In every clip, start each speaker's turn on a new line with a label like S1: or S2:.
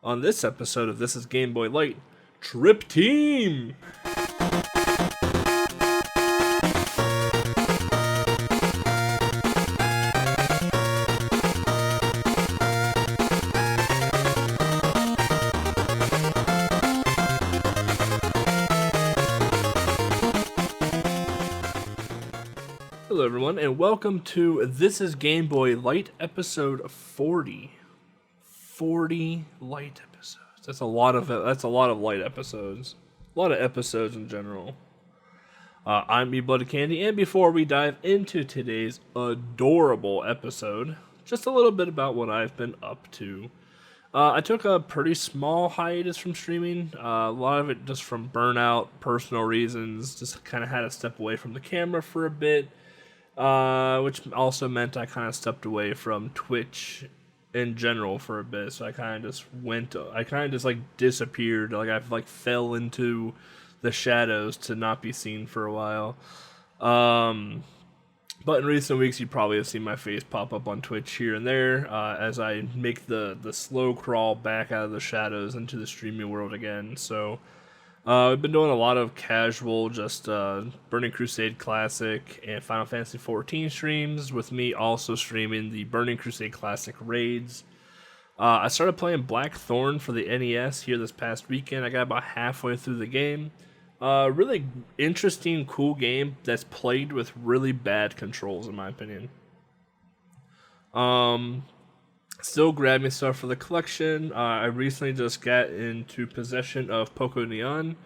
S1: On this episode of This is Game Boy Lite, Trip Team! Hello everyone, and welcome to This is Game Boy Lite episode 40. 40 Lite episodes. That's a lot of Lite episodes. A lot of episodes in general. I'm eBloodyCandy, and before we dive into today's adorable episode, just a little bit about what I've been up to. I took a pretty small hiatus from streaming. A lot of it just from burnout, personal reasons. Just kind of had to step away from the camera for a bit. Which also meant I kind of stepped away from Twitch in general for a bit. So I kind of just disappeared. I fell into the shadows to not be seen for a while. But in recent weeks, you probably have seen my face pop up on Twitch here and there, as I make the slow crawl back out of the shadows into the streaming world again. So, I've been doing a lot of casual, just Burning Crusade Classic and Final Fantasy XIV streams, with me also streaming the Burning Crusade Classic raids. I started playing Blackthorn for the NES here this past weekend. I got about halfway through the game. Really interesting, cool game that's played with really bad controls, in my opinion. Still grabbing stuff for the collection. I recently just got into possession of Baconator,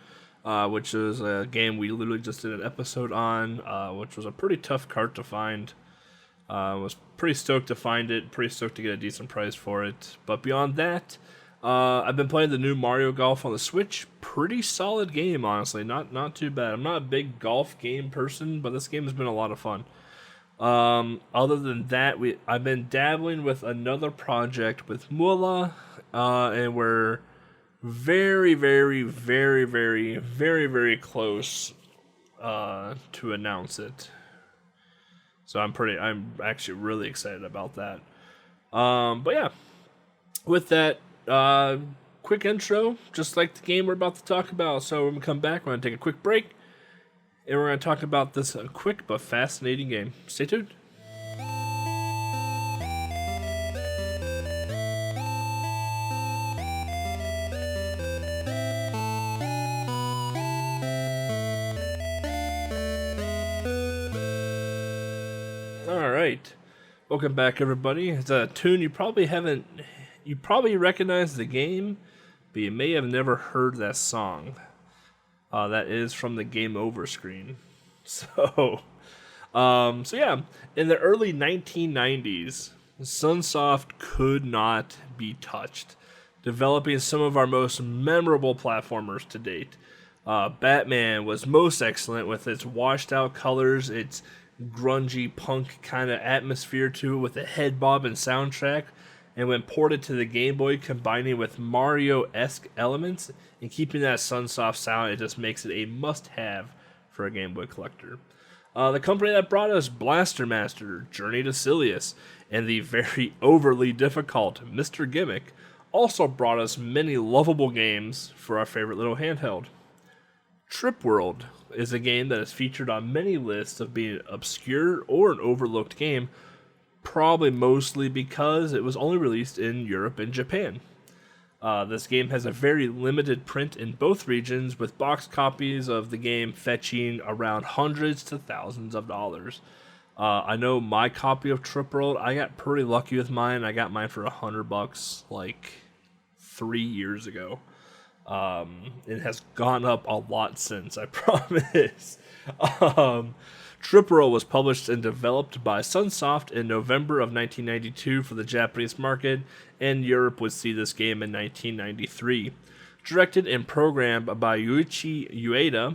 S1: which is a game we literally just did an episode on, which was a pretty tough cart to find. Was pretty stoked to find it, pretty stoked to get a decent price for it. But beyond that, I've been playing the new Mario Golf on the Switch. Pretty solid game, honestly. Not too bad. I'm not a big golf game person, but this game has been a lot of fun. Other than that, I've been dabbling with another project with Moelle, and we're very, very, very, very, very, very close to announce it. So I'm actually really excited about that. But yeah, with that, quick intro, just like the game we're about to talk about. So when we come back, we're going to take a quick break. And we're going to talk about this quick but fascinating game. Stay tuned. Alright. Welcome back, everybody. It's a tune you probably recognize the game, but you may have never heard that song. That is from the Game Over screen. So yeah, in the early 1990s, Sunsoft could not be touched, developing some of our most memorable platformers to date. Batman was most excellent with its washed out colors, its grungy punk kind of atmosphere to it, with a head bob and soundtrack. And when ported to the Game Boy, combining with Mario-esque elements and keeping that Sunsoft sound, it just makes it a must-have for a Game Boy collector. The company that brought us Blaster Master, Journey to Silius, and the very overly difficult Mr. Gimmick also brought us many lovable games for our favorite little handheld. Trip World is a game that is featured on many lists of being obscure or an overlooked game, probably mostly because it was only released in Europe and Japan. This game has a very limited print in both regions, with box copies of the game fetching around hundreds to thousands of dollars. I know my copy of Trip World, I got pretty lucky with mine. I got mine for $100 like 3 years ago. It has gone up a lot since, I promise. Trip World was published and developed by Sunsoft in November of 1992 for the Japanese market, and Europe would see this game in 1993. Directed and programmed by Yuichi Ueda,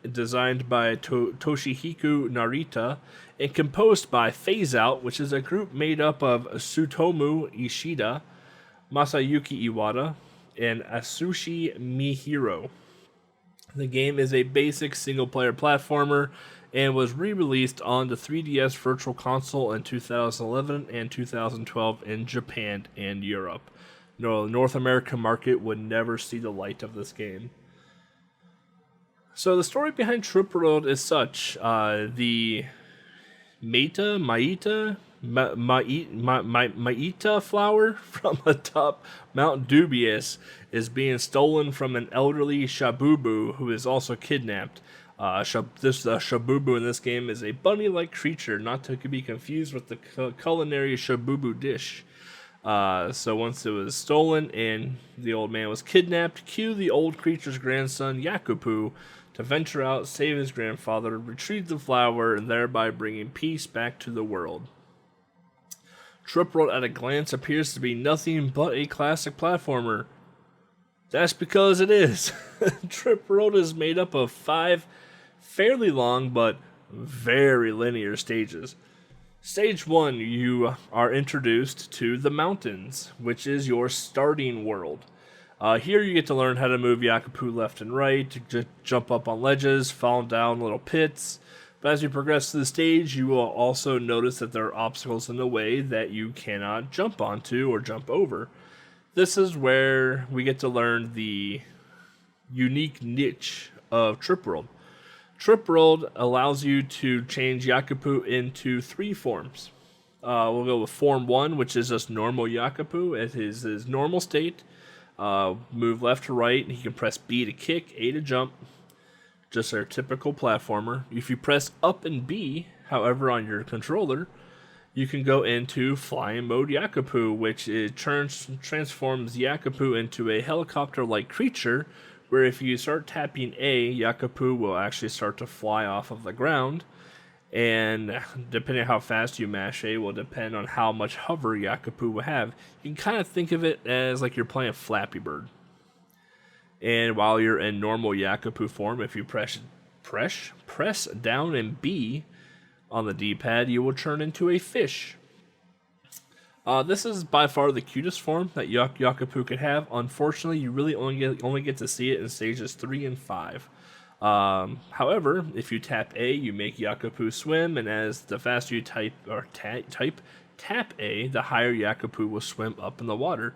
S1: designed by Toshihiko Narita, and composed by Phase Out, which is a group made up of Tsutomu Ishida, Masayuki Iwata, and Asushi Mihiro. The game is a basic single-player platformer and was re-released on the 3DS Virtual Console in 2011 and 2012 in Japan and Europe. No, the North American market would never see the light of this game. So the story behind Trip World is such: the Maita flower from atop Mount Dubious is being stolen from an elderly Shabubu who is also kidnapped. Shabubu in this game is a bunny-like creature, not to be confused with the culinary Shabubu dish. So once it was stolen and the old man was kidnapped, cue the old creature's grandson, Yakupu, to venture out, save his grandfather, retrieve the flower, and thereby bringing peace back to the world. Trip World at a glance appears to be nothing but a classic platformer. That's because it is. Trip World is made up of 5 fairly long but very linear stages. Stage 1, you are introduced to the mountains, which is your starting world. Here you get to learn how to move Yakupu left and right, to jump up on ledges, fall down little pits. But as you progress through the stage, you will also notice that there are obstacles in the way that you cannot jump onto or jump over. This is where we get to learn the unique niche of Trip World. Trip World allows you to change Yakupu into 3 forms. We'll go with Form 1, which is just normal Yakupu at his normal state. Move left to right, and he can press B to kick, A to jump. Just our typical platformer. If you press up and B, however, on your controller, you can go into Flying Mode Yakupu, which transforms Yakupu into a helicopter-like creature, where if you start tapping A, Yakupu will actually start to fly off of the ground, and depending on how fast you mash A will depend on how much hover Yakupu will have. You can kind of think of it as like you're playing Flappy Bird. And while you're in normal Yakupu form, if you press down and B on the D-pad, you will turn into a fish. This is by far the cutest form that Yakupu could have. Unfortunately, you really only get to see it in stages 3 and 5. However, if you tap A, you make Yakupu swim, and as the faster you tap A, the higher Yakupu will swim up in the water.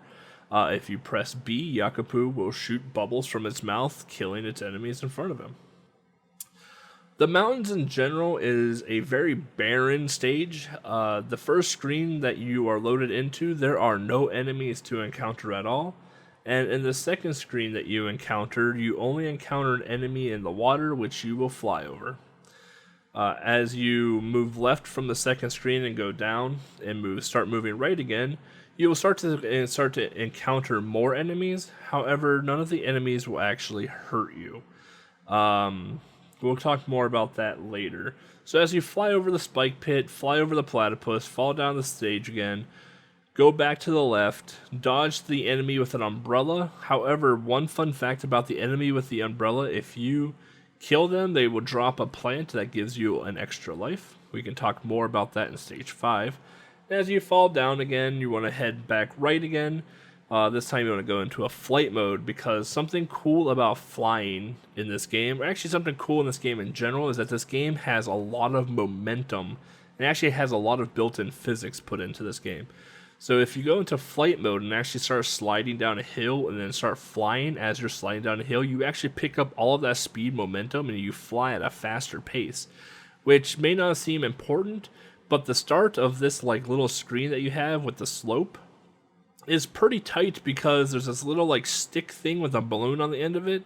S1: If you press B, Yakupu will shoot bubbles from its mouth, killing its enemies in front of him. The mountains in general is a very barren stage. The first screen that you are loaded into, there are no enemies to encounter at all. And in the second screen that you encounter, you only encounter an enemy in the water, which you will fly over. As you move left from the second screen and go down and start moving right again, you will start to encounter more enemies. However, none of the enemies will actually hurt you. We'll talk more about that later. So as you fly over the spike pit, fly over the platypus, fall down the stage again, go back to the left, dodge the enemy with an umbrella. However, one fun fact about the enemy with the umbrella, if you kill them, they will drop a plant that gives you an extra life. We can talk more about that in stage 5. As you fall down again, you want to head back right again. This time you want to go into a flight mode, because something cool about flying in this game, or actually something cool in this game in general, is that this game has a lot of momentum and actually has a lot of built-in physics put into this game. So if you go into flight mode and actually start sliding down a hill and then start flying as you're sliding down a hill, you actually pick up all of that speed momentum and you fly at a faster pace, which may not seem important, but the start of this like little screen that you have with the slope is pretty tight, because there's this little like stick thing with a balloon on the end of it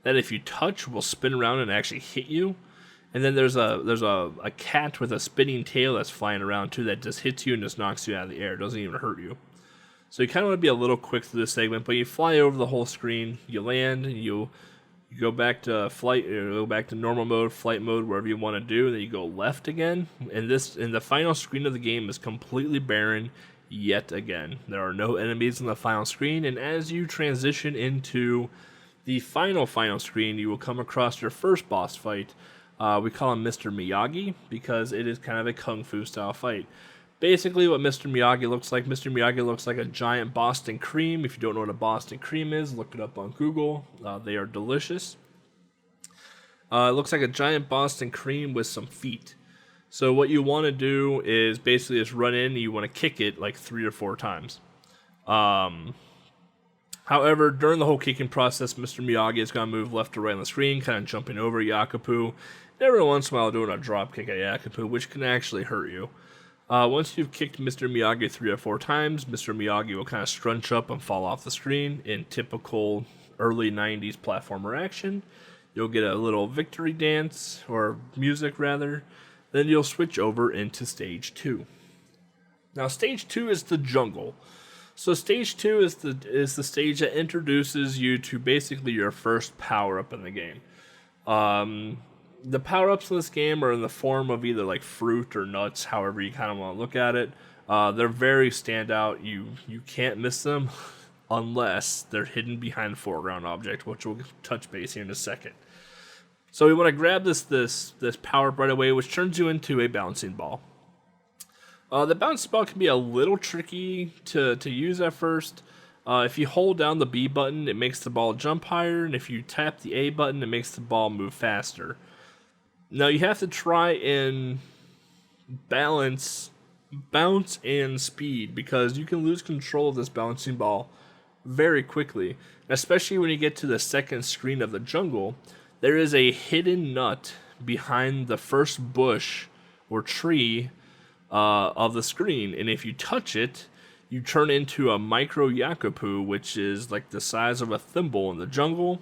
S1: that if you touch will spin around and actually hit you. And then there's a cat with a spinning tail that's flying around too that just hits you and just knocks you out of the air. It doesn't even hurt you. So you kind of want to be a little quick through this segment, but you fly over the whole screen, you land, you go back to flight, or go back to normal mode, flight mode, wherever you want to do, and then you go left again. And the final screen of the game is completely barren yet again. There are no enemies in the final screen, and as you transition into the final screen, you will come across your first boss fight. We call him Mr. Miyagi because it is kind of a kung fu style fight. Basically what Mr. Miyagi looks like a giant Boston cream. If you don't know what a Boston cream is, look it up on Google. They are delicious. It looks like a giant Boston cream with some feet. So what you want to do is basically just run in and you want to kick it like 3 or 4 times. However, during the whole kicking process, Mr. Miyagi is going to move left to right on the screen, kind of jumping over Yakupu, and every once in a while doing a drop kick at Yakupu, which can actually hurt you. Once you've kicked Mr. Miyagi 3 or 4 times, Mr. Miyagi will kind of scrunch up and fall off the screen in typical early 90s platformer action. You'll get a little victory dance, or music rather, then you'll switch over into Stage 2. Now, Stage 2 is the jungle. So Stage 2 is the stage that introduces you to basically your first power-up in the game. The power-ups in this game are in the form of either like fruit or nuts, however you kind of want to look at it. They're very standout. You can't miss them unless they're hidden behind the foreground object, which we'll touch base here in a second. So we want to grab this power-up right away, which turns you into a bouncing ball. The bouncing ball can be a little tricky to use at first. If you hold down the B button, it makes the ball jump higher, and if you tap the A button, it makes the ball move faster. Now you have to try and balance bounce and speed, because you can lose control of this bouncing ball very quickly, especially when you get to the second screen of the jungle. There is a hidden nut behind the first bush or tree of the screen, and if you touch it, you turn into a micro Yakupu, which is like the size of a thimble in the jungle.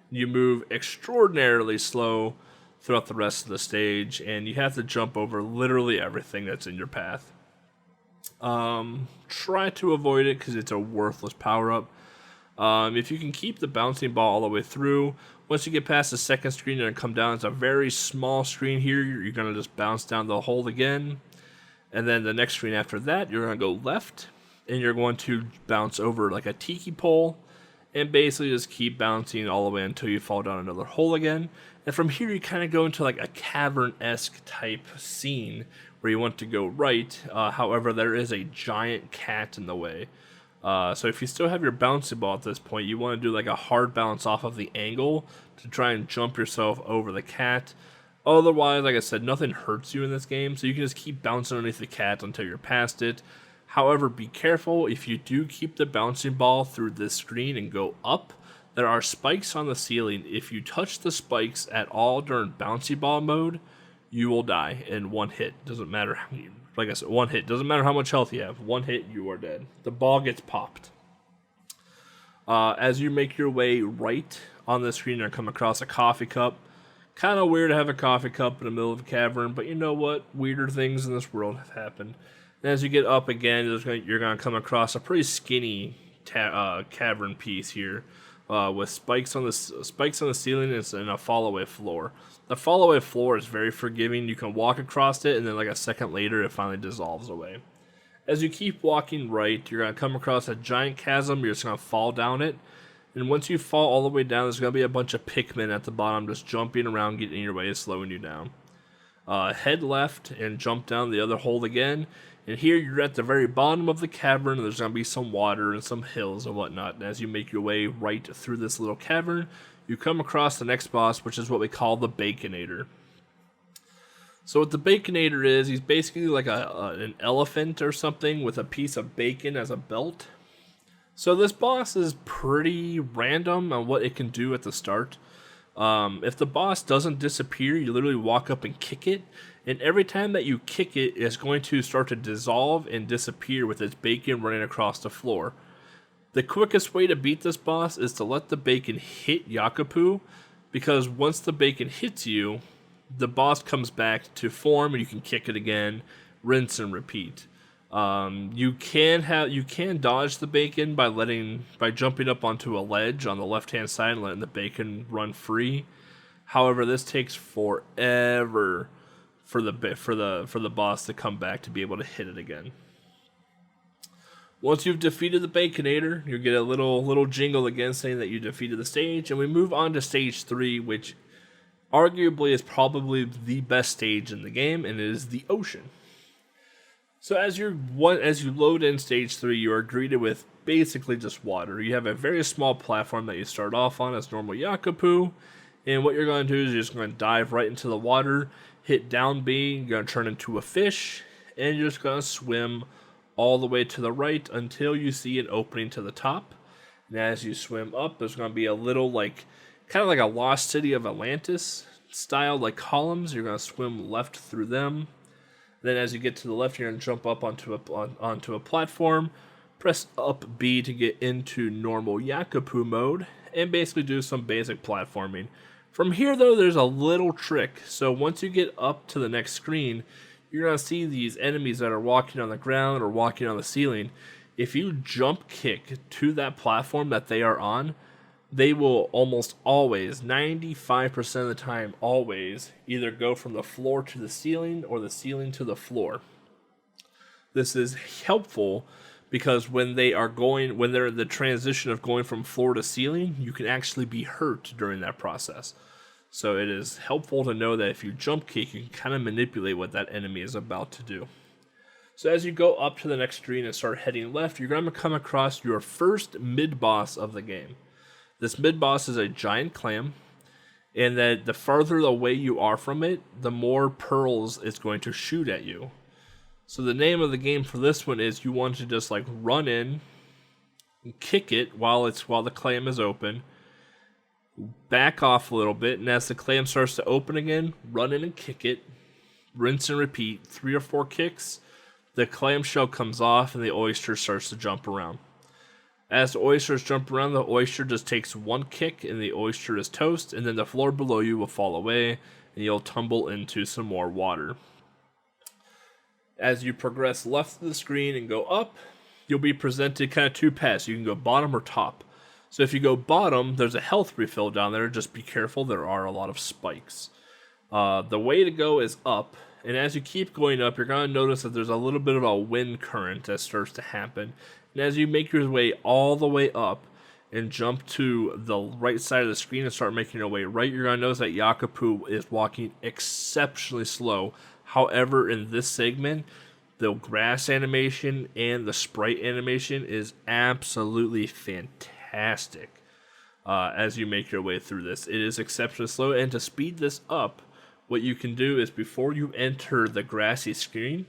S1: You move extraordinarily slow throughout the rest of the stage, and you have to jump over literally everything that's in your path. Try to avoid it because it's a worthless power-up. If you can keep the bouncing ball all the way through, once you get past the second screen, you're going to come down. It's a very small screen here. You're going to just bounce down the hole again. And then the next screen after that, you're going to go left, and you're going to bounce over like a tiki pole, and basically just keep bouncing all the way until you fall down another hole again. And from here, you kind of go into like a cavern-esque type scene where you want to go right. However, there is a giant cat in the way. So if you still have your bouncing ball at this point, you want to do like a hard bounce off of the angle to try and jump yourself over the cat. Otherwise, like I said, nothing hurts you in this game, so you can just keep bouncing underneath the cat until you're past it. However, be careful. If you do keep the bouncing ball through this screen and go up, there are spikes on the ceiling. If you touch the spikes at all during bouncy ball mode, you will die in one hit. Doesn't matter how you, like I said, one hit. Doesn't matter how much health you have. One hit, you are dead. The ball gets popped. As you make your way right on the screen, you're going to come across a coffee cup. Kind of weird to have a coffee cup in the middle of a cavern, but you know what? Weirder things in this world have happened. And as you get up again, you're going to come across a pretty skinny cavern piece here, with spikes on the ceiling and a fall-away floor. The fall-away floor is very forgiving. You can walk across it, and then like a second later, it finally dissolves away. As you keep walking right, you're going to come across a giant chasm. You're just going to fall down it. And once you fall all the way down, there's going to be a bunch of Pikmin at the bottom just jumping around, getting in your way, slowing you down. Head left and jump down the other hole again. And here you're at the very bottom of the cavern, and there's going to be some water and some hills and whatnot. And as you make your way right through this little cavern, you come across the next boss, which is what we call the Baconator. So what the Baconator is, he's basically like an elephant or something with a piece of bacon as a belt. So this boss is pretty random on what it can do at the start. If the boss doesn't disappear, you literally walk up and kick it, and every time that you kick it, it's going to start to dissolve and disappear with its bacon running across the floor. The quickest way to beat this boss is to let the bacon hit Yakupu, because once the bacon hits you, the boss comes back to form and you can kick it again, rinse and repeat. You can dodge the bacon by jumping up onto a ledge on the left-hand side and letting the bacon run free. However, this takes forever for the boss to come back to be able to hit it again. Once you've defeated the Baconator, you get a little jingle again saying that you defeated the stage, and we move on to stage 3, which arguably is probably the best stage in the game, and it is the ocean. So as you load in stage 3, you are greeted with basically just water. You have a very small platform that you start off on as normal Yakupu, and what you're going to do is you're just going to dive right into the water, hit down B, you're going to turn into a fish, and you're just going to swim all the way to the right until you see an opening to the top. And as you swim up, there's going to be a little kind of like a Lost City of Atlantis style columns. You're going to swim left through them. Then as you get to the left, you're going to jump up onto a platform. Press up B to get into normal Yakapoo mode, and basically do some basic platforming. From here, though, there's a little trick. So once you get up to the next screen, you're going to see these enemies that are walking on the ground or walking on the ceiling. If you jump kick to that platform that they are on, they will almost always, 95% of the time, always, either go from the floor to the ceiling or the ceiling to the floor. This is helpful because when they're in the transition of going from floor to ceiling, you can actually be hurt during that process. So it is helpful to know that if you jump kick, you can kind of manipulate what that enemy is about to do. So as you go up to the next screen and start heading left, you're going to come across your first mid-boss of the game. This mid-boss is a giant clam, and that the farther away you are from it, the more pearls it's going to shoot at you. So the name of the game for this one is you want to just run in, and kick it while the clam is open, back off a little bit, and as the clam starts to open again, run in and kick it, rinse and repeat 3 or 4 kicks. The clamshell comes off and the oyster starts to jump around. As the oysters jump around, the oyster just takes 1 kick and the oyster is toast, and then the floor below you will fall away and you'll tumble into some more water. As you progress left of the screen and go up, you'll be presented kind of 2 paths. You can go bottom or top. So if you go bottom, there's a health refill down there. Just be careful, there are a lot of spikes. The way to go is up, and as you keep going up, you're going to notice that there's a little bit of a wind current that starts to happen. And as you make your way all the way up and jump to the right side of the screen and start making your way right, you're going to notice that Yakapoo is walking exceptionally slow. However, in this segment, the grass animation and the sprite animation is absolutely fantastic as you make your way through this. It is exceptionally slow, and to speed this up, what you can do is before you enter the grassy screen,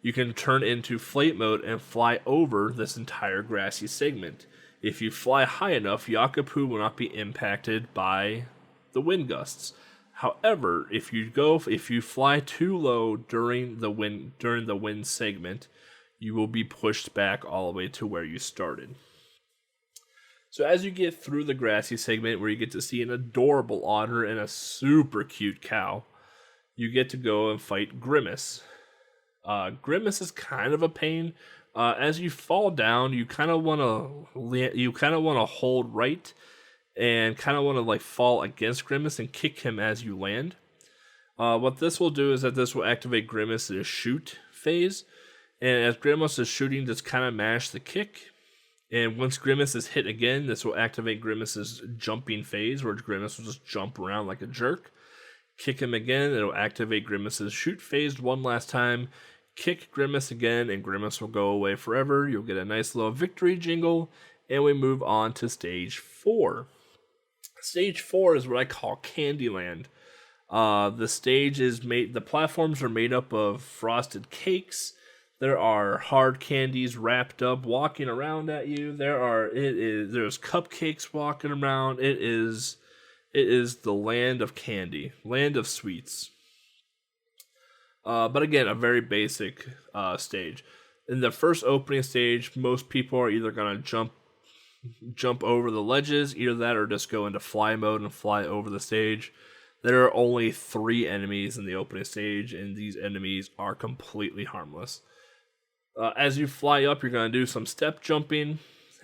S1: you can turn into flight mode and fly over this entire grassy segment. If you fly high enough, Yakapoo will not be impacted by the wind gusts. However, if you fly too low during the wind segment, you will be pushed back all the way to where you started. So as you get through the grassy segment where you get to see an adorable otter and a super cute cow, you get to go and fight Grimace. Grimace is kind of a pain. As you fall down, you kind of want to hold right and kind of want to fall against Grimace and kick him as you land. What this will do is that this will activate Grimace's shoot phase, and as Grimace is shooting, just kind of mash the kick. And once Grimace is hit again, this will activate Grimace's jumping phase, where Grimace will just jump around like a jerk. Kick him again, it'll activate Grimace's shoot phase one last time. Kick Grimace again, and Grimace will go away forever. You'll get a nice little victory jingle, and we move on to Stage 4. Stage 4 is what I call Candyland. The platforms are made up of frosted cakes. There are hard candies wrapped up walking around at you. There's cupcakes walking around. It is the land of candy, land of sweets. But again, a very basic stage. In the first opening stage, most people are either going to jump over the ledges, either that or just go into fly mode and fly over the stage. There are only 3 enemies in the opening stage, and these enemies are completely harmless. As you fly up, you're going to do some step jumping,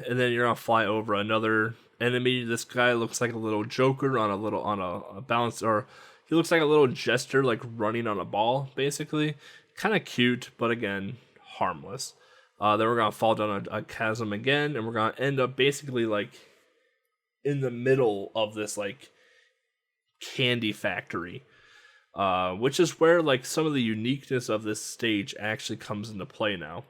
S1: and then you're going to fly over another enemy. This guy looks like a little Joker on a balance, or he looks like a little jester, running on a ball, basically. Kind of cute, but again, harmless. Then we're going to fall down a chasm again, and we're going to end up basically in the middle of this candy factory, which is where some of the uniqueness of this stage actually comes into play now.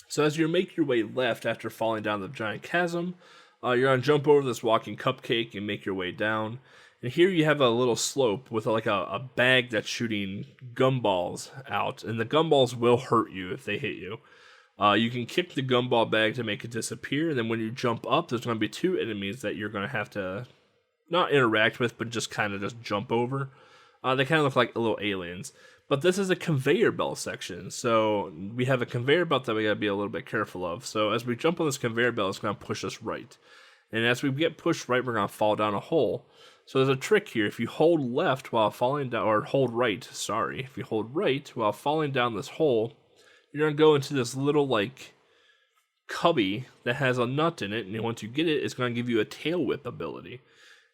S1: So as you make your way left after falling down the giant chasm, you're going to jump over this walking cupcake and make your way down. And here you have a little slope with a bag that's shooting gumballs out, and the gumballs will hurt you if they hit you. You can kick the gumball bag to make it disappear, and then when you jump up, there's going to be 2 enemies that you're going to have to not interact with, but just kind of just jump over. They kind of look like little aliens. But this is a conveyor belt section, so we have a conveyor belt that we got to be a little bit careful of. So as we jump on this conveyor belt, it's going to push us right. And as we get pushed right, we're going to fall down a hole. So there's a trick here. If you hold left while falling down, or hold right, sorry. If you hold right while falling down this hole, you're going to go into this little, like, cubby that has a nut in it. And once you get it, it's going to give you a tail whip ability.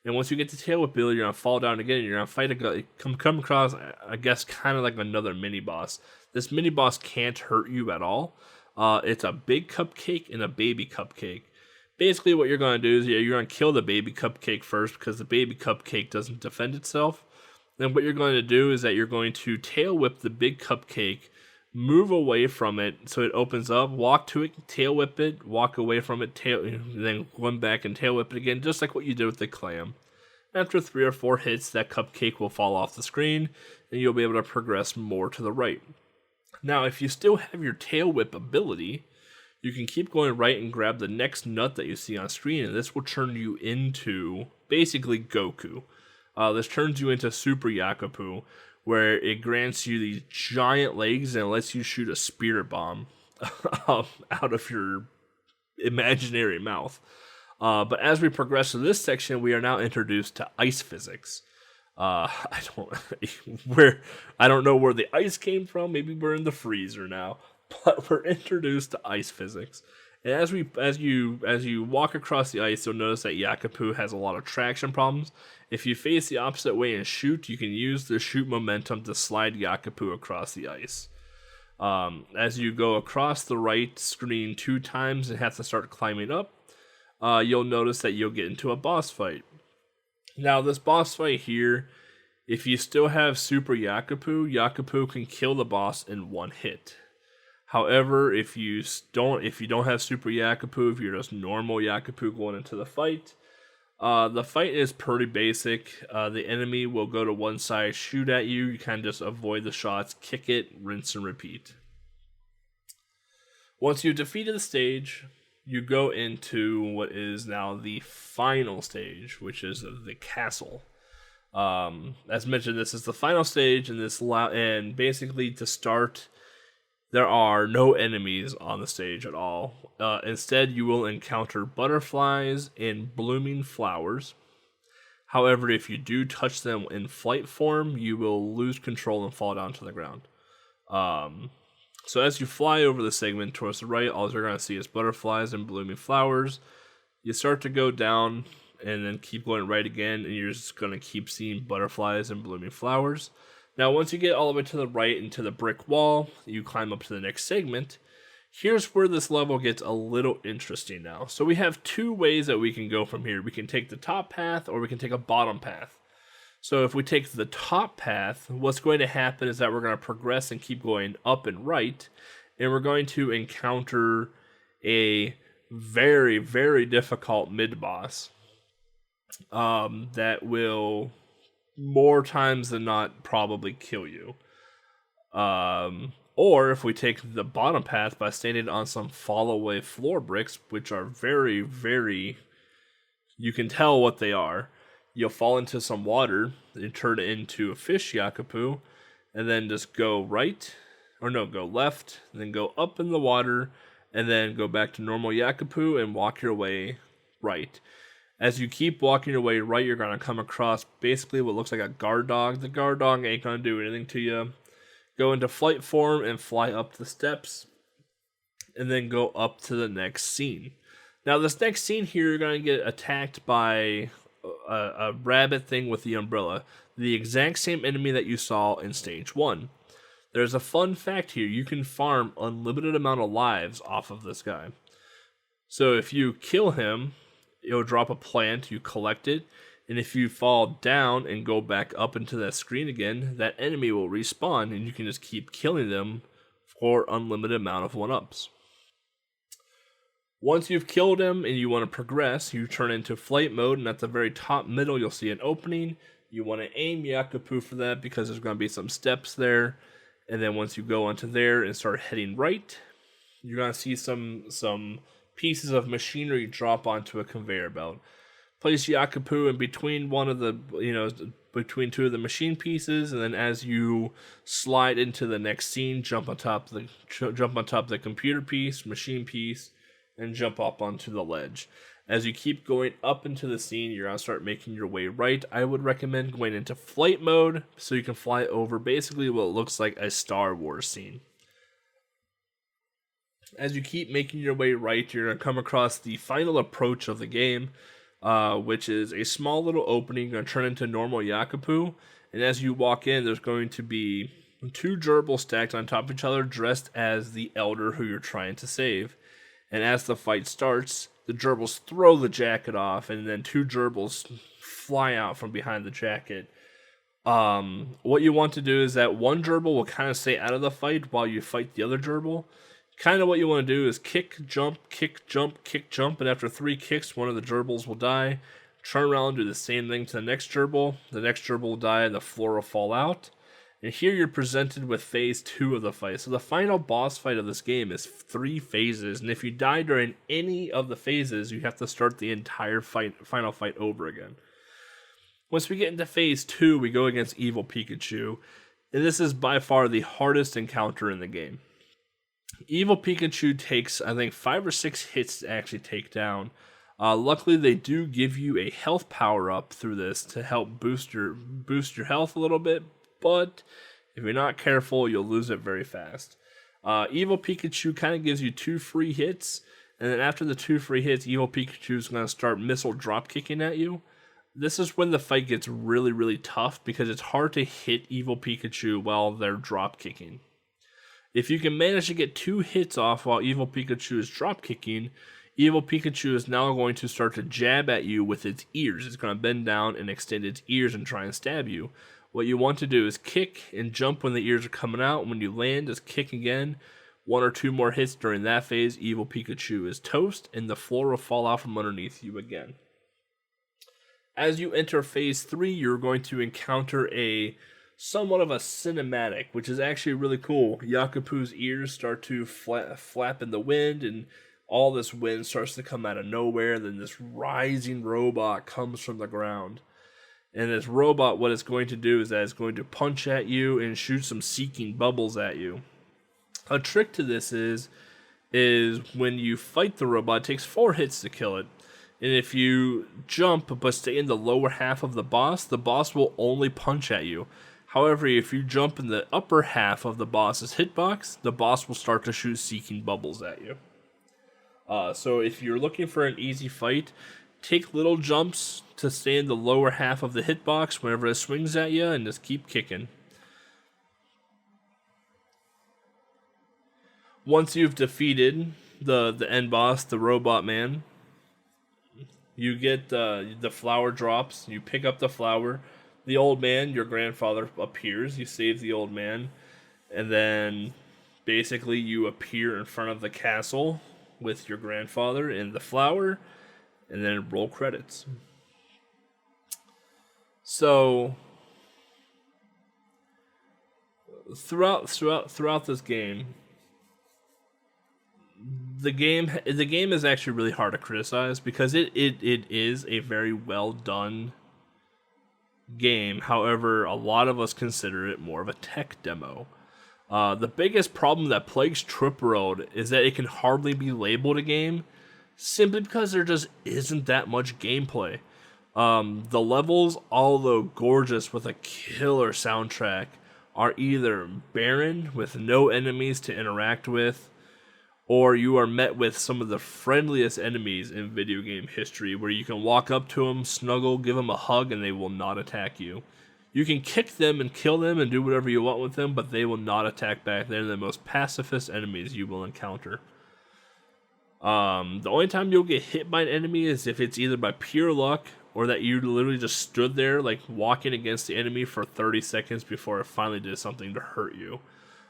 S1: And once you get the tail whip ability, you're going to fall down again, and you're going to fight come across, I guess, kind of like another mini-boss. This mini-boss can't hurt you at all. It's a big cupcake and a baby cupcake. Basically, what you're going to do is you're going to kill the baby cupcake first, because the baby cupcake doesn't defend itself. Then what you're going to do is that you're going to tail whip the big cupcake, move away from it so it opens up, walk to it, tail whip it, walk away from it, then run back and tail whip it again, just like what you did with the clam. After 3 or 4 hits, that cupcake will fall off the screen, and you'll be able to progress more to the right. Now, if you still have your tail whip ability, you can keep going right and grab the next nut that you see on screen, and this will turn you into basically Goku. This turns you into Super Yakupu, where it grants you these giant legs and lets you shoot a spirit bomb out of your imaginary mouth. But as we progress through this section, we are now introduced to ice physics. I don't know where the ice came from. Maybe we're in the freezer now, but we're introduced to ice physics. And as you walk across the ice, you'll notice that Yakupu has a lot of traction problems. If you face the opposite way and shoot, you can use the shoot momentum to slide Yakupu across the ice. As you go across the right screen 2 times and have to start climbing up, you'll notice that you'll get into a boss fight. Now, this boss fight here, if you still have Super Yakupu, Yakupu can kill the boss in 1 hit. However, if you don't have Super Yakupu, if you're just normal Yakupu going into the fight is pretty basic. The enemy will go to one side, shoot at you. You kind of just avoid the shots, kick it, rinse and repeat. Once you've defeated the stage, you go into what is now the final stage, which is the castle. As mentioned, this is the final stage, and basically to start, there are no enemies on the stage at all. Instead, you will encounter butterflies and blooming flowers. However, if you do touch them in flight form, you will lose control and fall down to the ground. So as you fly over the segment towards the right, all you're going to see is butterflies and blooming flowers. You start to go down and then keep going right again, and you're just going to keep seeing butterflies and blooming flowers. Now, once you get all the way to the right and to the brick wall, you climb up to the next segment. Here's where this level gets a little interesting now. So we have 2 ways that we can go from here. We can take the top path, or we can take a bottom path. So if we take the top path, what's going to happen is that we're going to progress and keep going up and right, and we're going to encounter a very, very difficult mid-boss that will, more times than not, probably kill you. Or if we take the bottom path by standing on some fall-away floor bricks, which are very, very, you can tell what they are. You'll fall into some water and turn it into a fish Yakupu, and then just go left, and then go up in the water, and then go back to normal Yakupu and walk your way right. As you keep walking your way right, you're going to come across basically what looks like a guard dog. The guard dog ain't going to do anything to you. Go into flight form and fly up the steps, and then go up to the next scene. Now, this next scene here, you're going to get attacked by a rabbit thing with the umbrella. The exact same enemy that you saw in stage 1. There's a fun fact here. You can farm unlimited amount of lives off of this guy. So if you kill him, it'll drop a plant, you collect it, and if you fall down and go back up into that screen again, that enemy will respawn, and you can just keep killing them for unlimited amount of 1-ups. Once you've killed him and you want to progress, you turn into flight mode, and at the very top middle, you'll see an opening. You want to aim Yakupu for that because there's going to be some steps there, and then once you go onto there and start heading right, You're gonna see some pieces of machinery drop onto a conveyor belt. Place Yakupu in between one of the between two of the machine pieces, and then as you slide into the next scene, jump on top of the computer piece, machine piece, and jump up onto the ledge. As you keep going up into the scene, you're gonna start making your way right. I would recommend going into flight mode so you can fly over basically what looks like a Star Wars scene. As you keep making your way right, you're gonna come across the final approach of the game, which is a small little opening going to turn into normal Yakupu. And as you walk in, there's going to be two gerbils stacked on top of each other, dressed as the elder who you're trying to save. And as the fight starts, the gerbils throw the jacket off, and then two gerbils fly out from behind the jacket. What you want to do is that one gerbil will kind of stay out of the fight while you fight the other gerbil. Kind of what you want to do is kick, jump, kick, jump, kick, jump, and after 3 kicks, one of the gerbils will die. Turn around, do the same thing to the next gerbil. The next gerbil will die, and the floor will fall out. And here you're presented with phase 2 of the fight. So the final boss fight of this game is 3 phases, and if you die during any of the phases, you have to start the entire final fight over again. Once we get into phase 2, we go against Evil Pikachu, and this is by far the hardest encounter in the game. Evil Pikachu takes, I think, 5 or 6 hits to actually take down. Luckily, they do give you a health power-up through this to help boost your health a little bit, but if you're not careful, you'll lose it very fast. Evil Pikachu kind of gives you 2 free hits, and then after the 2 free hits, Evil Pikachu is going to start missile drop kicking at you. This is when the fight gets really, really tough because it's hard to hit Evil Pikachu while they're drop kicking. If you can manage to get 2 hits off while Evil Pikachu is drop kicking, Evil Pikachu is now going to start to jab at you with its ears. It's going to bend down and extend its ears and try and stab you. What you want to do is kick and jump when the ears are coming out. When you land, just kick again. 1 or 2 more hits during that phase, Evil Pikachu is toast, and the floor will fall out from underneath you again. As you enter phase 3, you're going to encounter somewhat of a cinematic, which is actually really cool. Yakupu's ears start to flap in the wind, and all this wind starts to come out of nowhere. Then this rising robot comes from the ground. And this robot, what it's going to do is that it's going to punch at you and shoot some seeking bubbles at you. A trick to this is when you fight the robot, it takes 4 hits to kill it. And if you jump but stay in the lower half of the boss will only punch at you. However, if you jump in the upper half of the boss's hitbox, the boss will start to shoot seeking bubbles at you. So if you're looking for an easy fight, take little jumps to stay in the lower half of the hitbox whenever it swings at you, and just keep kicking. Once you've defeated the end boss, the robot man, you get the flower drops. You pick up the flower. The old man, your grandfather, appears. You save the old man. And then basically you appear in front of the castle with your grandfather and the flower. And then roll credits. So throughout this game, the game is actually really hard to criticize because it is a very well done game. However, a lot of us consider it more of a tech demo. The biggest problem that plagues Trip World is that it can hardly be labeled a game simply because there just isn't that much gameplay. The levels, although gorgeous with a killer soundtrack, are either barren with no enemies to interact with, or you are met with some of the friendliest enemies in video game history, where you can walk up to them, snuggle, give them a hug, and they will not attack you. You can kick them and kill them and do whatever you want with them, but they will not attack back. They're the most pacifist enemies you will encounter. The only time you'll get hit by an enemy is if it's either by pure luck or that you literally just stood there like walking against the enemy for 30 seconds before it finally did something to hurt you.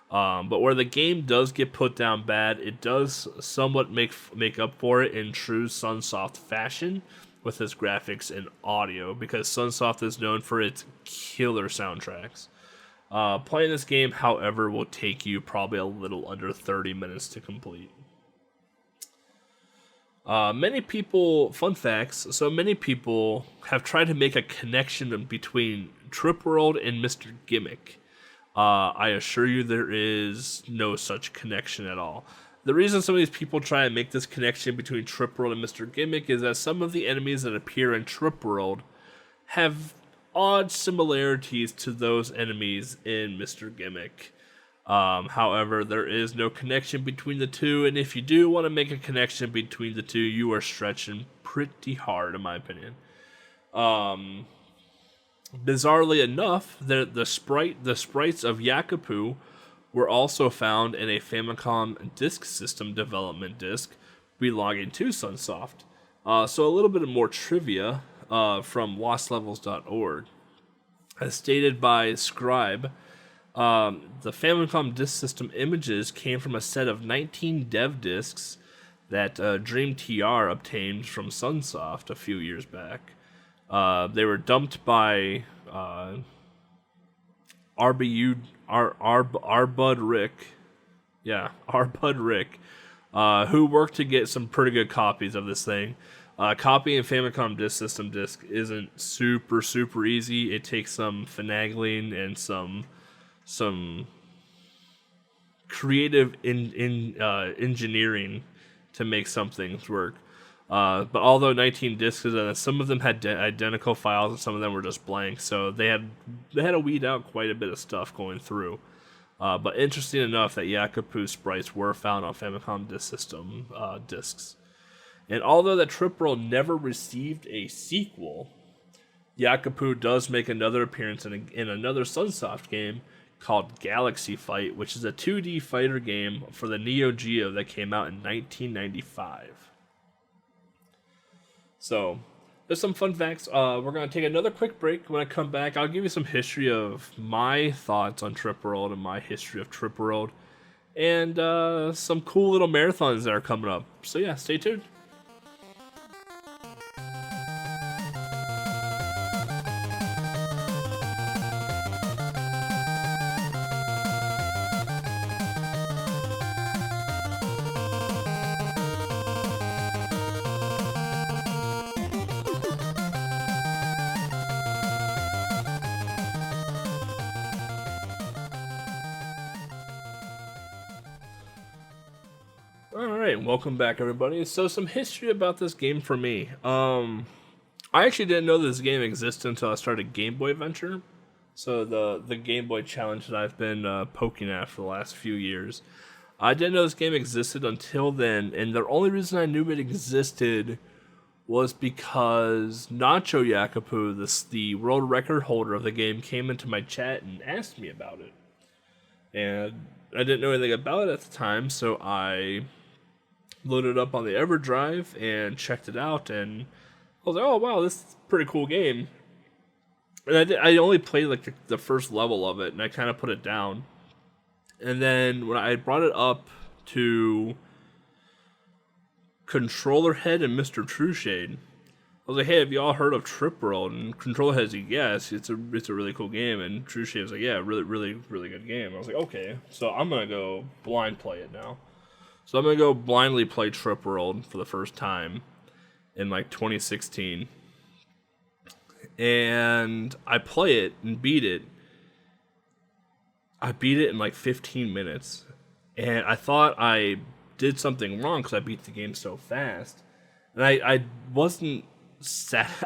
S1: But where the game does get put down bad, it does somewhat make up for it in true Sunsoft fashion with its graphics and audio, because Sunsoft is known for its killer soundtracks. Playing this game, however, will take you probably a little under 30 minutes to complete. Many people, fun facts, so many people have tried to make a connection between Trip World and Mr. Gimmick. I assure you there is no such connection at all. The reason some of these people try and make this connection between Trip World and Mr. Gimmick is that some of the enemies that appear in Trip World have odd similarities to those enemies in Mr. Gimmick. However, there is no connection between the two, and if you do want to make a connection between the two, you are stretching pretty hard, in my opinion. Bizarrely enough, the sprites of Yakupu were also found in a Famicom Disk System development disc belonging to Sunsoft. So a little bit more trivia from lostlevels.org. As stated by Scribe, the Famicom Disk System images came from a set of 19 dev discs that Dream TR obtained from Sunsoft a few years back. They were dumped by Arbud Rick. Yeah, Arbud Rick, who worked to get some pretty good copies of this thing. Copying Famicom Disk System disc isn't super easy. It takes some finagling and some creative engineering to make some things work. But although 19 discs, some of them had identical files and some of them were just blank, so they had to weed out quite a bit of stuff going through. But interesting enough that Yakupu sprites were found on Famicom Disk System discs. And although the Trip World never received a sequel, Yakupu does make another appearance in another Sunsoft game called Galaxy Fight, which is a 2D fighter game for the Neo Geo that came out in 1995. So, there's some fun facts. We're going to take another quick break. When I come back, I'll give you some history of my thoughts on Trip World and my history of Trip World, and some cool little marathons that are coming up. So yeah, stay tuned. Alright, welcome back everybody. So some history about this game for me. I actually didn't know this game existed until I started Game Boy Adventure. So the Game Boy challenge that I've been poking at for the last few years. I didn't know this game existed until then, and the only reason I knew it existed was because Nacho Yakupu, the world record holder of the game, came into my chat and asked me about it. And I didn't know anything about it at the time, so I loaded it up on the EverDrive and checked it out, and I was like, oh wow, this is a pretty cool game. And I only played like the first level of it, and I kind of put it down. And then when I brought it up to Controller Head and Mr. Trueshade, I was like, hey, have you all heard of Trip World? And Controller Head's like, yes, it's a really cool game. And Trueshade was like, yeah, really good game. I was like, okay, so I'm going to go blind play it now. So I'm going to go blindly play Trip World for the first time in like 2016. And I play it and beat it. I beat it in like 15 minutes. And I thought I did something wrong because I beat the game so fast. And I wasn't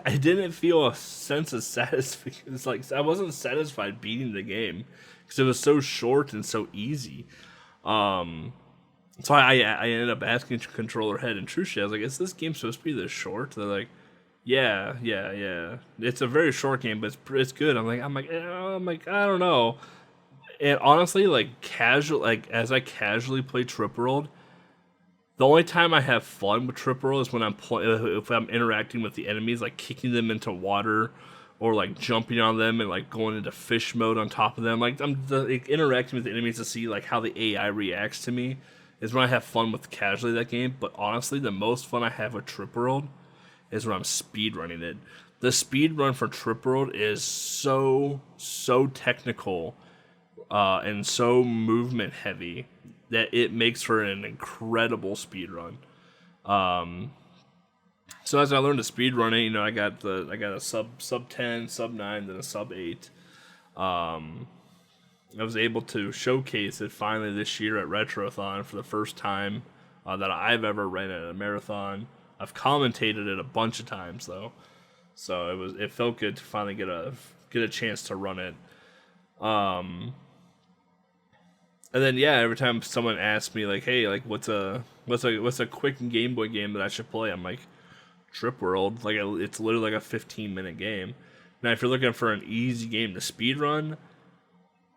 S1: I didn't feel a sense of satisfaction. It's like I wasn't satisfied beating the game because it was so short and so easy. So I ended up asking Controller Head and Trueshade. I was like, is this game supposed to be this short? They're like, yeah. It's a very short game, but it's good. I'm like, I don't know. And honestly, as I casually play Trip World, the only time I have fun with Trip World is when if I'm interacting with the enemies, like kicking them into water, or like jumping on them and like going into fish mode on top of them. Like I'm interacting with the enemies to see like how the AI reacts to me is when I have fun with casually that game. But honestly, the most fun I have with Trip World is when I'm speedrunning it. The speedrun for Trip World is so technical and so movement heavy that it makes for an incredible speedrun. So as I learned to speed run it, I got a sub 10, sub 9, then a sub 8. I was able to showcase it finally this year at Retrothon for the first time that I've ever ran at a marathon. I've commentated it a bunch of times though, so it felt good to finally get a chance to run it. And then every time someone asks me like, hey, like what's a quick Game Boy game that I should play, I'm like, Trip World. Like it's literally like a 15-minute game. Now if you're looking for an easy game to speed run,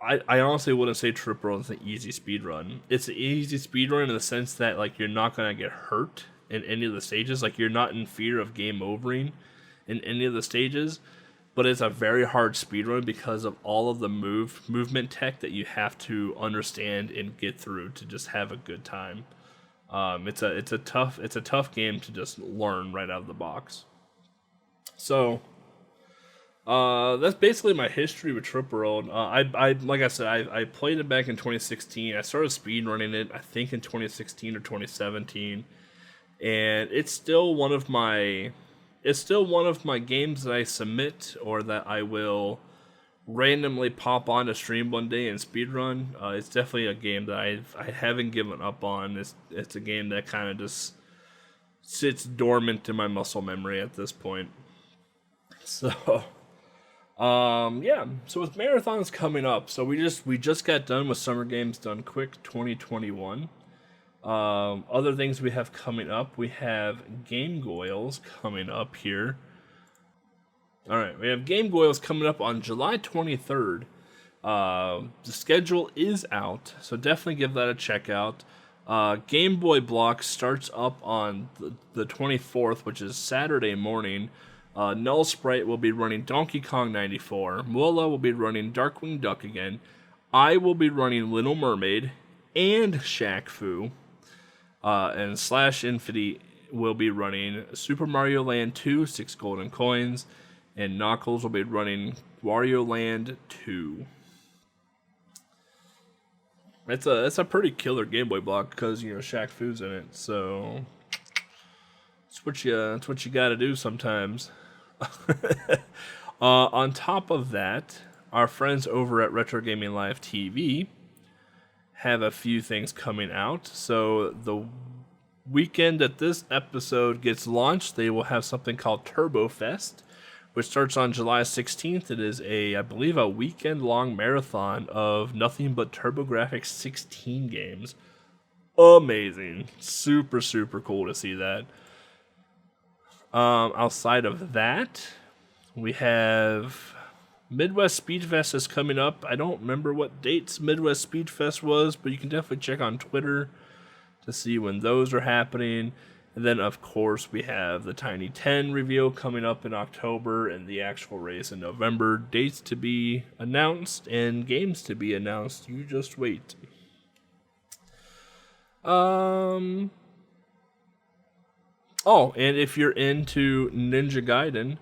S1: I honestly wouldn't say Trip World is an easy speed run. It's an easy speed run in the sense that like you're not gonna get hurt in any of the stages. Like you're not in fear of game overing in any of the stages. But it's a very hard speedrun because of all of the movement tech that you have to understand and get through to just have a good time. It's a tough game to just learn right out of the box. So that's basically my history with Trip World. I like I said, I played it back in 2016. I started speedrunning it I think in 2016 or 2017, and it's still one of my games that I submit or that I will randomly pop on to stream one day and speedrun. It's definitely a game that I haven't given up on. It's a game that kind of just sits dormant in my muscle memory at this point. So, So with marathons coming up, so we just got done with Summer Games Done Quick 2021. Other things we have coming up, we have Game Goyles coming up here. Alright, we have Game Goyles coming up on July 23rd. The schedule is out, so definitely give that a check out. Game Boy Block starts up on the 24th, which is Saturday morning. Null Sprite will be running Donkey Kong 94. Moelle will be running Darkwing Duck again. I will be running Little Mermaid and Shaq Fu. And Slash Infinity will be running Super Mario Land 2, 6 golden coins, and Knuckles will be running Wario Land 2. It's a pretty killer Game Boy block because Shaq Fu's in it, so it's what you got to do sometimes. On top of that, our friends over at Retro Gaming Live TV have a few things coming out. So the weekend that this episode gets launched, they will have something called Turbo Fest, which starts on July 16th. It is I believe a weekend-long marathon of nothing but TurboGrafx 16 games. Amazing. Super, super cool to see that. Outside of that, we have Midwest Speed Fest is coming up. I don't remember what dates Midwest Speed Fest was, but you can definitely check on Twitter to see when those are happening. And then, of course, we have the Tiny 10 reveal coming up in October and the actual race in November. Dates to be announced and games to be announced. You just wait. Oh, and if you're into Ninja Gaiden,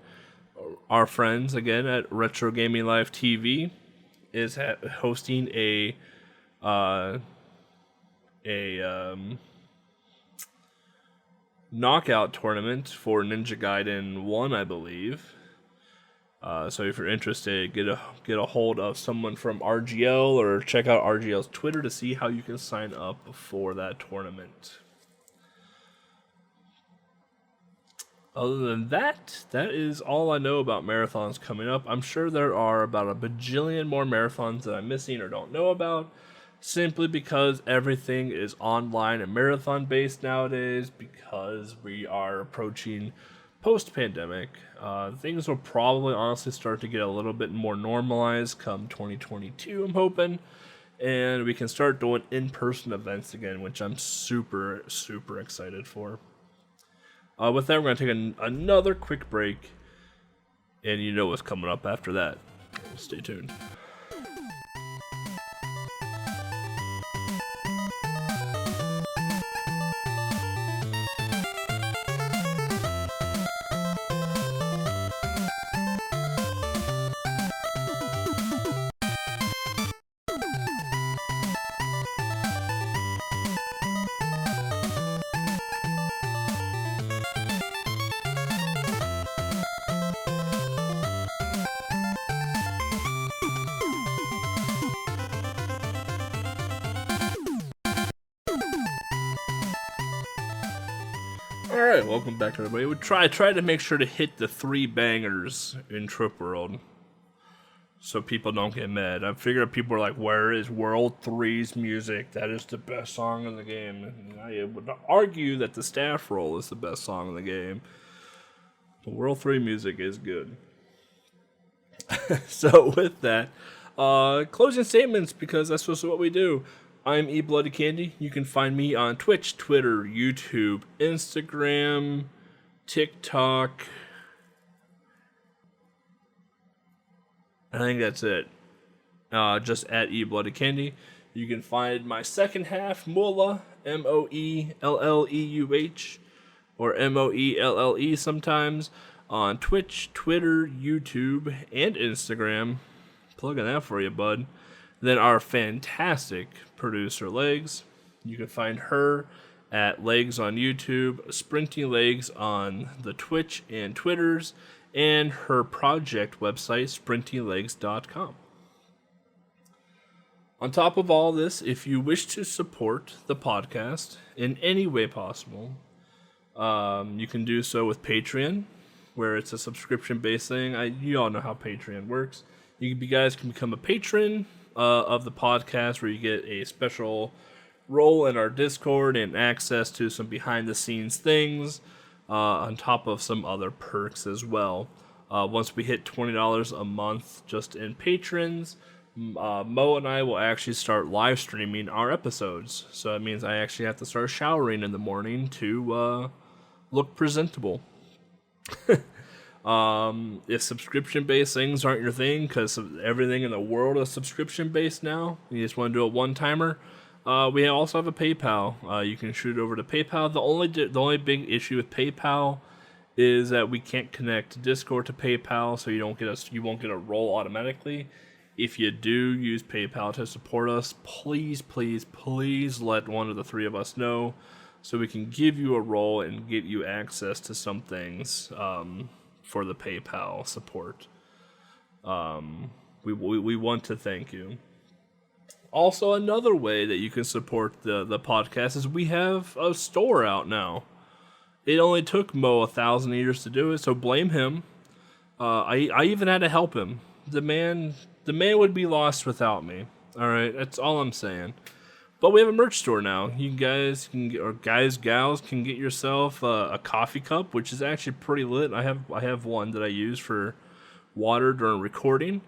S1: our friends, again, at Retro Gaming Live TV is hosting a knockout tournament for Ninja Gaiden 1, I believe. So if you're interested, get a hold of someone from RGL or check out RGL's Twitter to see how you can sign up for that tournament. Other than that, that is all I know about marathons coming up. I'm sure there are about a bajillion more marathons that I'm missing or don't know about, simply because everything is online and marathon based nowadays, because we are approaching post-pandemic. Things will probably honestly start to get a little bit more normalized come 2022, I'm hoping, and we can start doing in-person events again, which I'm super, super excited for. With that, we're going to take another quick break, and you know what's coming up after that. Stay tuned. Alright, welcome back everybody. We try to make sure to hit the 3 bangers in Trip World, so people don't get mad. I figure people are like, where is World 3's music? That is the best song in the game. And I would argue that the staff roll is the best song in the game. But World 3 music is good. So with that, closing statements, because that's just what we do. I'm eBloodyCandy. You can find me on Twitch, Twitter, YouTube, Instagram, TikTok. I think that's it. Just at eBloodyCandy. You can find my second half, Moelle, Moelleuh, or Moelle sometimes, on Twitch, Twitter, YouTube, and Instagram. Plugging that for you, bud. Then our fantastic producer, Legs. You can find her at Legs on YouTube, SprintingLegs on the Twitch and Twitters, and her project website, SprintingLegs.com. On top of all this, if you wish to support the podcast in any way possible, you can do so with Patreon, where it's a subscription-based thing. You all know how Patreon works. You guys can become a patron of the podcast, where you get a special role in our Discord and access to some behind-the-scenes things, on top of some other perks as well. Once we hit $20 a month just in patrons, Mo and I will actually start live streaming our episodes. So that means I actually have to start showering in the morning to look presentable. If subscription-based things aren't your thing, because everything in the world is subscription-based now, you just want to do a one-timer, we also have a PayPal. You can shoot it over to PayPal. The only big issue with PayPal is that we can't connect Discord to PayPal, so you won't get a roll automatically. If you do use PayPal to support us, please let one of the 3 of us know, so we can give you a roll and get you access to some things for the PayPal support. We want to thank you. Also, another way that you can support the podcast is we have a store out now. It only took Mo 1,000 years to do it, so blame him. I even had to help him. The man would be lost without me. All right, that's all I'm saying. But we have a merch store now. You guys gals can get yourself a coffee cup, which is actually pretty lit. I have one that I use for water during recording.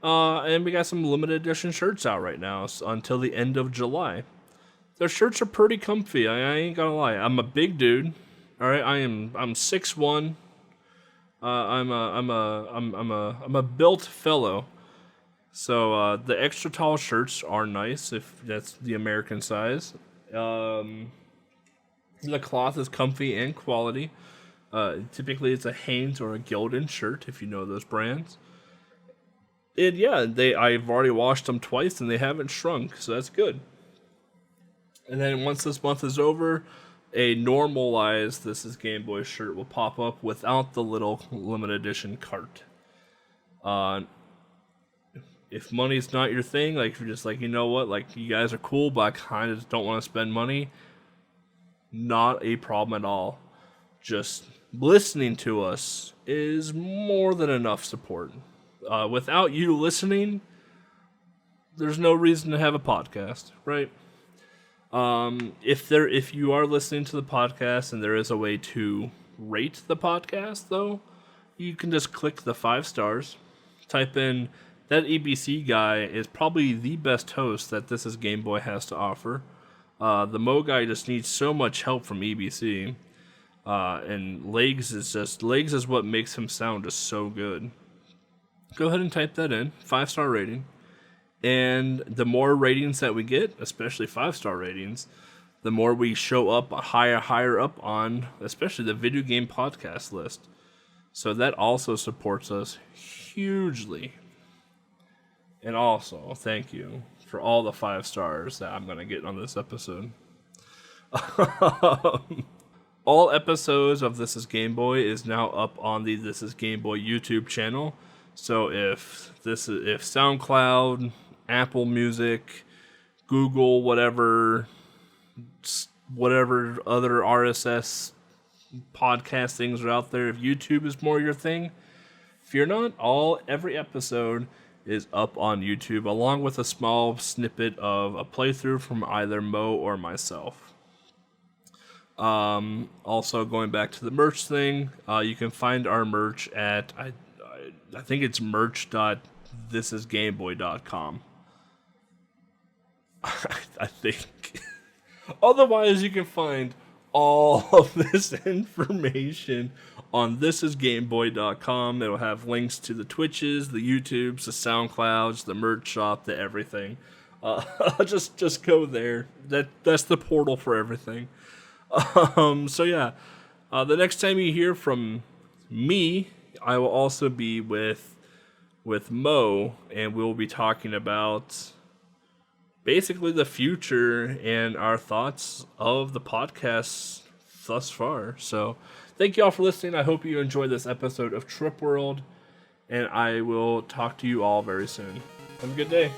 S1: And we got some limited edition shirts out right now until the end of July. Their shirts are pretty comfy. I ain't gonna lie. I'm a big dude. All right, I'm 6'1". I'm a built fellow. So the extra tall shirts are nice if that's the American size. The cloth is comfy and quality. Typically it's a Hanes or a Gildan shirt, if you know those brands. And yeah, I've already washed them twice and they haven't shrunk, so that's good. And then once this month is over, a normalized This Is Game Boy shirt will pop up without the little limited edition cart. If money's not your thing, like if you're just like, you know what, like you guys are cool, but I kind of don't want to spend money, not a problem at all. Just listening to us is more than enough support. Without you listening, there's no reason to have a podcast, right? If you are listening to the podcast and there is a way to rate the podcast, though, you can just click the 5 stars, type in that EBC guy is probably the best host that This Is Game Boy has to offer. The Mo guy just needs so much help from EBC, and Legs is what makes him sound just so good. Go ahead and type that in, 5-star rating. And the more ratings that we get, especially 5-star ratings, the more we show up higher up on, especially the video game podcast list. So that also supports us hugely. And also, thank you for all the 5 stars that I'm going to get on this episode. All episodes of This Is Game Boy is now up on the This Is Game Boy YouTube channel. So if SoundCloud, Apple Music, Google, whatever other RSS podcast things are out there. If YouTube is more your thing, fear not. Every episode is up on YouTube, along with a small snippet of a playthrough from either Mo or myself. Also, going back to the merch thing, you can find our merch at I think it's merch.thisisgameboy.com. I think. Otherwise, you can find all of this information on thisisgameboy.com. It'll have links to the Twitches, the YouTubes, the SoundClouds, the merch shop, the everything. Just go there. That's the portal for everything. So yeah, the next time you hear from me, I will also be with Mo, and we'll be talking about basically the future and our thoughts of the podcast thus far. So thank you all for listening. I hope you enjoyed this episode of Trip World, and I will talk to you all very soon. Have a good day.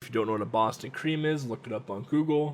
S1: If you don't know what a Boston cream is, look it up on Google.